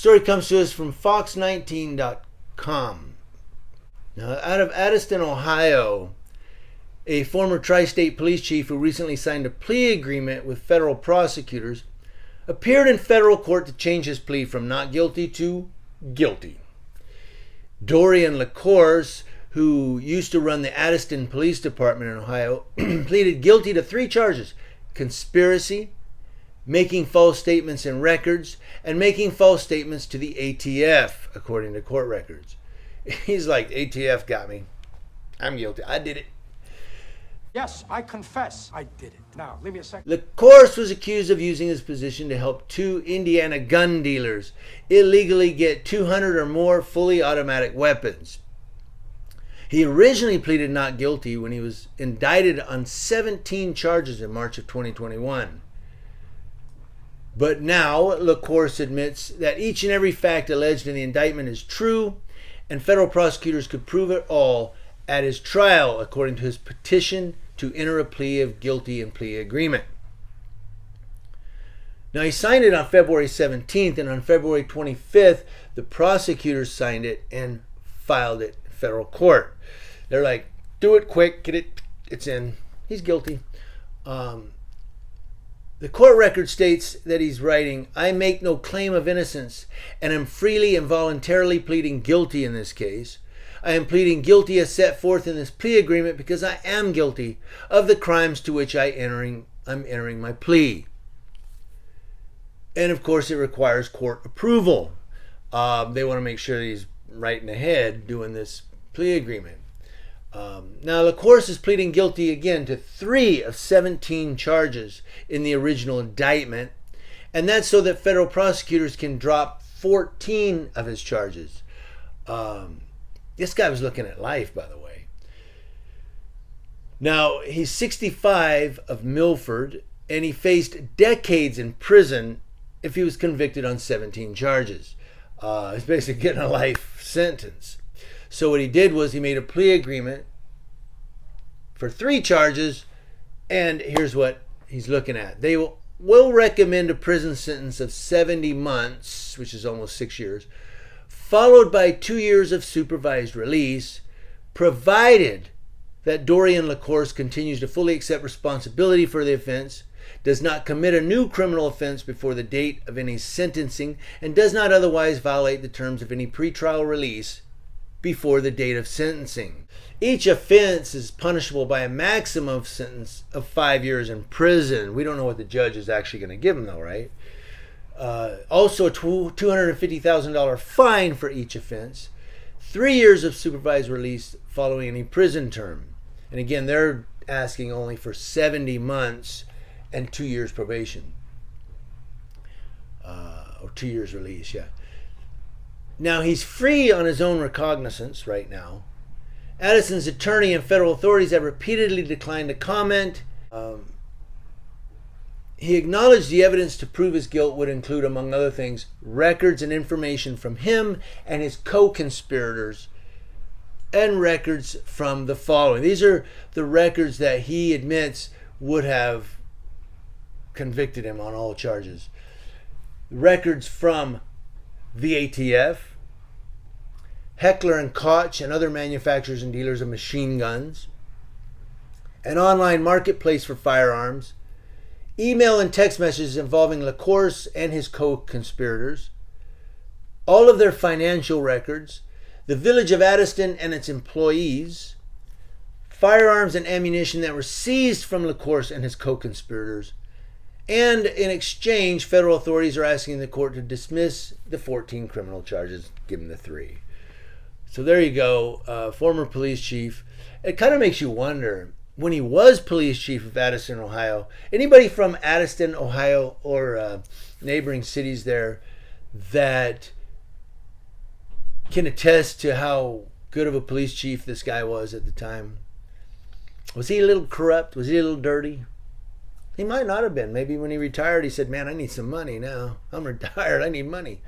story comes to us from Fox19.com. Now, out of Addison, Ohio, a former tri-state police chief who recently signed a plea agreement with federal prosecutors appeared in federal court to change his plea from not guilty to guilty. Dorian LaCourse, who used to run the Addison Police Department in Ohio, pleaded guilty to 3 charges: conspiracy, making false statements in records, and making false statements to the ATF, according to court records. He's like, ATF got me. I'm guilty. I did it. Yes, I confess I did it. Now, leave me a second. LaCourse was accused of using his position to help 2 Indiana gun dealers illegally get 200 or more fully automatic weapons. He originally pleaded not guilty when he was indicted on 17 charges in March of 2021. But now, LaCourse admits that each and every fact alleged in the indictment is true, and federal prosecutors could prove it all at his trial, according to his petition to enter a plea of guilty and plea agreement. Now, he signed it on February 17th, and on February 25th, the prosecutors signed it and filed it in federal court. They're like, do it quick, get it, it's in. He's guilty. The court record states that he's writing, I make no claim of innocence and am freely and voluntarily pleading guilty in this case. I am pleading guilty as set forth in this plea agreement because I am guilty of the crimes to which I'm entering my plea. And of course, it requires court approval. They want to make sure that he's right in the head doing this plea agreement. Now, LaCourse is pleading guilty again to 3 of 17 charges in the original indictment, and that's so that federal prosecutors can drop 14 of his charges. This guy was looking at life, by the way. Now, he's 65 of Milford, and he faced decades in prison if he was convicted on 17 charges. He's basically getting a life sentence. So what he did was he made a plea agreement for 3 charges, and here's what he's looking at. They will recommend a prison sentence of 70 months, which is almost 6 years, followed by 2 years of supervised release, provided that Dorian LaCourse continues to fully accept responsibility for the offense, does not commit a new criminal offense before the date of any sentencing, and does not otherwise violate the terms of any pretrial release before the date of sentencing. Each offense is punishable by a maximum sentence of 5 years in prison. We don't know what the judge is actually going to give him, though, right? Also, a $250,000 fine for each offense, 3 years of supervised release following any prison term. And again, they're asking only for 70 months and 2 years probation. Or 2 years release, yeah. Now, he's free on his own recognizance right now. Addison's attorney and federal authorities have repeatedly declined to comment. He acknowledged the evidence to prove his guilt would include, among other things, records and information from him and his co-conspirators, and records from the following. These are the records that he admits would have convicted him on all charges. Records from the ATF, Heckler and Koch and other manufacturers and dealers of machine guns, an online marketplace for firearms, email and text messages involving LaCourse and his co-conspirators, all of their financial records, the village of Addison and its employees, firearms and ammunition that were seized from LaCourse and his co-conspirators, and in exchange, federal authorities are asking the court to dismiss the 14 criminal charges, give him the 3. So there you go, former police chief. It kind of makes you wonder, when he was police chief of Addison, Ohio, anybody from Addison, Ohio, or neighboring cities there that can attest to how good of a police chief this guy was at the time? Was he a little corrupt? Was he a little dirty? He might not have been. Maybe when he retired, he said, man, I need some money now. I'm retired. I need money.